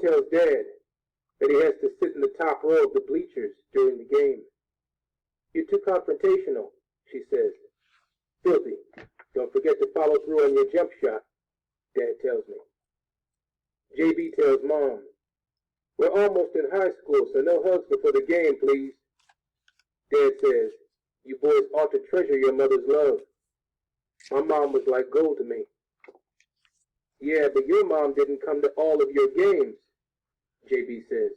tells Dad that he has to sit in the top row of the bleachers during the game. You're too confrontational, she says. Filthy, don't forget to follow through on your jump shot, Dad tells me. JB tells Mom, we're almost in high school, so no hugs before the game, please. Dad says, you boys ought to treasure your mother's love. My mom was like gold to me. Yeah, but your mom didn't come to all of your games, JB says.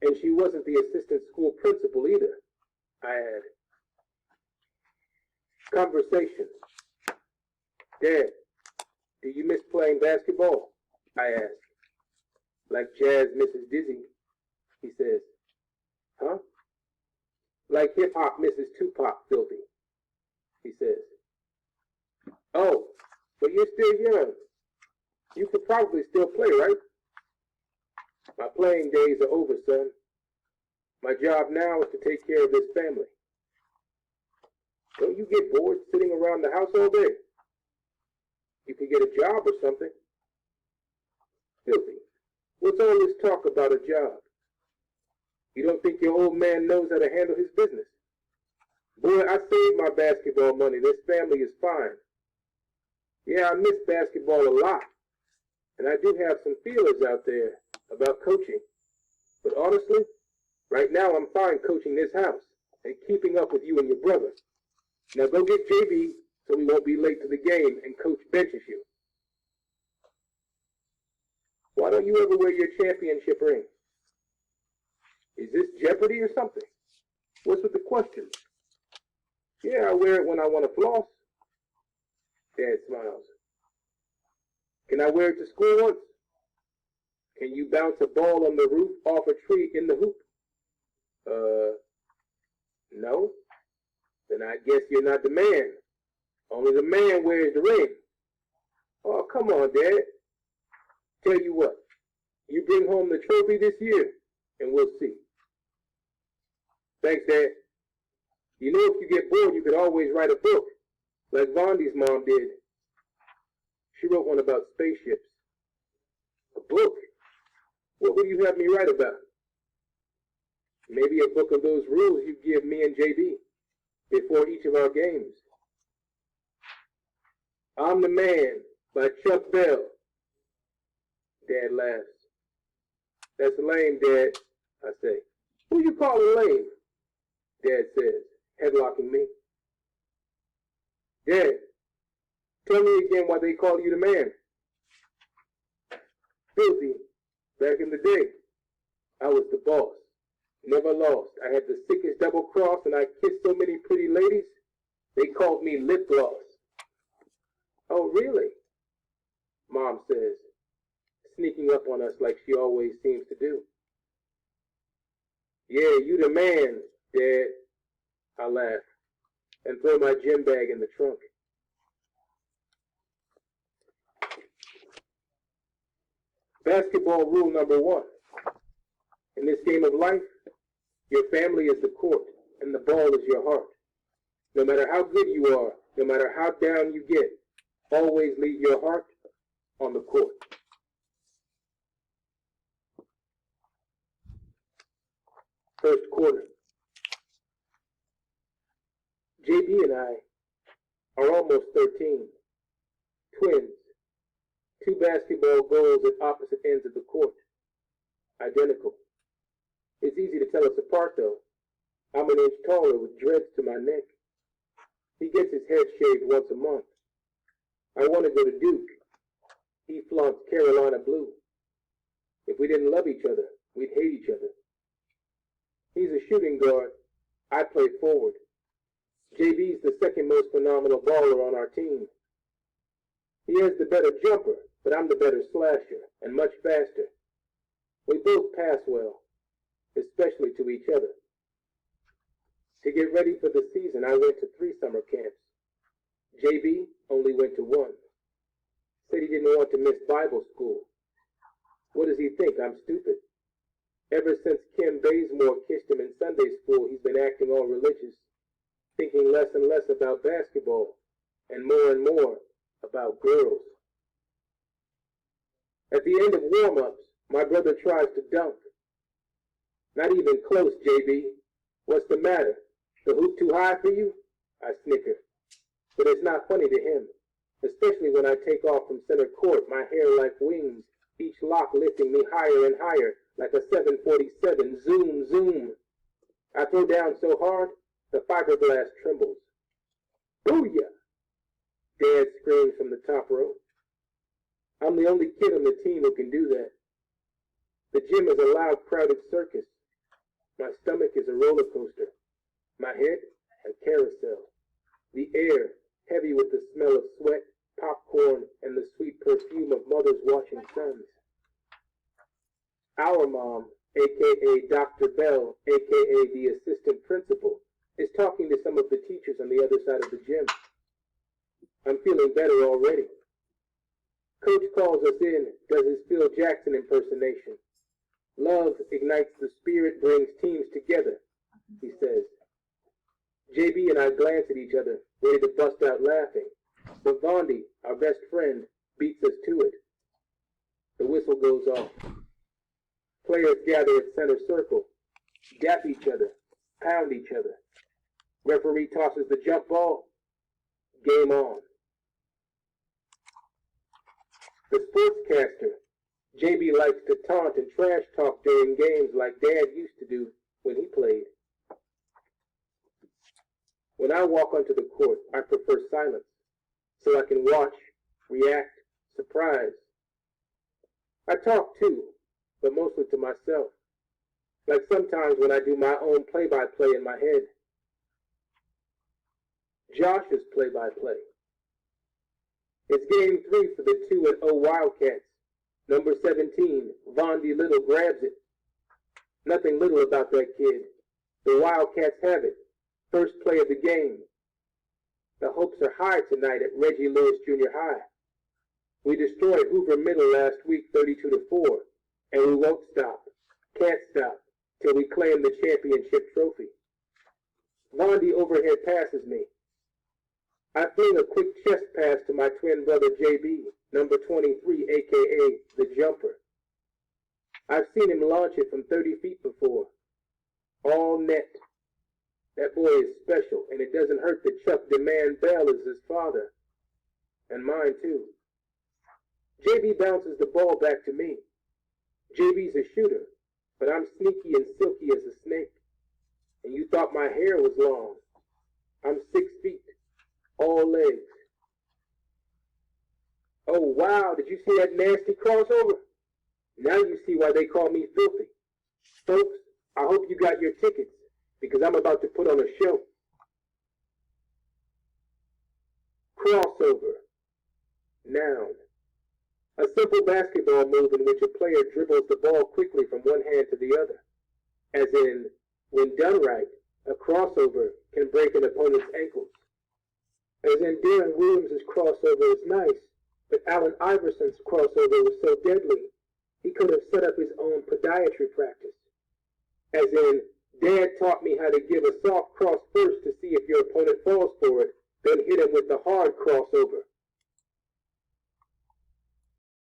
And she wasn't the assistant school principal either, I add. Conversation. Dad, do you miss playing basketball? I ask. Like Jazz misses Dizzy, he says. Huh? Like hip-hop misses Tupac, Filthy, he says. Oh, but you're still young. You could probably still play, right? My playing days are over, son. My job now is to take care of this family. Don't you get bored sitting around the house all day? You could get a job or something. Filthy, what's all this talk about a job? You don't think your old man knows how to handle his business? Boy, I saved my basketball money. This family is fine. Yeah, I miss basketball a lot. And I do have some feelers out there about coaching. But honestly, right now I'm fine coaching this house and keeping up with you and your brother. Now go get JB so we won't be late to the game and coach benches you. Why don't you ever wear your championship ring? Is this Jeopardy or something? What's with the questions? Yeah, I wear it when I want to floss. Dad smiles. Can I wear it to school once? Can you bounce a ball on the roof off a tree in the hoop? No. Then I guess you're not the man. Only the man wears the ring. Oh, come on, Dad. Tell you what, you bring home the trophy this year, and we'll see. Thanks, Dad. You know, if you get bored, you could always write a book, like Vondi's mom did. She wrote one about spaceships. A book? What would you have me write about? Maybe a book of those rules you give me and JB before each of our games. I'm the Man by Chuck Bell. Dad laughs. That's lame, Dad, I say. Who you calling lame? Dad says, headlocking me. Dad, tell me again why they call you the Man. Filthy, back in the day, I was the boss. Never lost. I had the sickest double cross and I kissed so many pretty ladies, they called me lip gloss. Oh, really? Mom says, sneaking up on us like she always seems to do. Yeah, you the man, Dad. I laugh and throw my gym bag in the trunk. Basketball rule number 1. In this game of life, your family is the court and the ball is your heart. No matter how good you are, no matter how down you get, always leave your heart on the court. First quarter. JB and I are almost 13. Twins. 2 basketball goals at opposite ends of the court. Identical. It's easy to tell us apart though. I'm an inch taller with dreads to my neck. He gets his head shaved once a month. I want to go to Duke. He flaunts Carolina blue. If we didn't love each other, we'd hate each other. He's a shooting guard. I play forward. JB's the second most phenomenal baller on our team. He has the better jumper, but I'm the better slasher and much faster. We both pass well, especially to each other. To get ready for the season, I went to 3 summer camps. JB only went to 1. Said he didn't want to miss Bible school. What does he think? I'm stupid. Ever since Kim Bazemore kissed him in Sunday school, he's been acting all religious, thinking less and less about basketball, and more about girls. At the end of warm-ups, my brother tries to dunk. Not even close, JB. What's the matter? The hoop too high for you? I snicker. But it's not funny to him, especially when I take off from center court, my hair like wings, each lock lifting me higher and higher, like a 747, zoom, zoom. I throw down so hard, the fiberglass trembles. Booyah! Dad screams from the top row. I'm the only kid on the team who can do that. The gym is a loud, crowded circus. My stomach is a roller coaster. My head, a carousel. The air, heavy with the smell of sweat, popcorn, and the sweet perfume of mothers washing sons. Our mom, a.k.a. Dr. Bell, a.k.a. the assistant principal, is talking to some of the teachers on the other side of the gym. I'm feeling better already. Coach calls us in, does his Phil Jackson impersonation. Love ignites the spirit, brings teams together, he says. JB and I glance at each other, ready to bust out laughing. But Vondi, our best friend, beats us to it. The whistle goes off. Players gather at center circle, dap each other, pound each other. Referee tosses the jump ball. Game on. The sportscaster, JB likes to taunt and trash talk during games like Dad used to do when he played. When I walk onto the court, I prefer silence, so I can watch, react, surprise. I talk too, but mostly to myself, like sometimes when I do my own play-by-play in my head. Josh's play-by-play. It's game 3 for the 2-0 Wildcats. Number 17, Vondi Little grabs it. Nothing little about that kid. The Wildcats have it. First play of the game. The hopes are high tonight at Reggie Lewis Junior High. We destroyed Hoover Middle last week 32-4, and we won't stop. Can't stop till we claim the championship trophy. Vondi overhead passes me. I fling a quick chest pass to my twin brother JB, number 23, a.k.a. the Jumper. I've seen him launch it from 30 feet before. All net. That boy is special, and it doesn't hurt that Chuck Demand Bell is his father. And mine too. JB bounces the ball back to me. JB's a shooter, but I'm sneaky and silky as a snake. And you thought my hair was long. I'm 6 feet. All legs. Oh, wow, did you see that nasty crossover? Now you see why they call me filthy. Folks, I hope you got your tickets, because I'm about to put on a show. Crossover. Noun. A simple basketball move in which a player dribbles the ball quickly from one hand to the other. As in, when done right, a crossover can break an opponent's ankles. As in, Darren Williams' crossover is nice, but Allen Iverson's crossover was so deadly, he could have set up his own podiatry practice. As in, Dad taught me how to give a soft cross first to see if your opponent falls for it, then hit him with the hard crossover.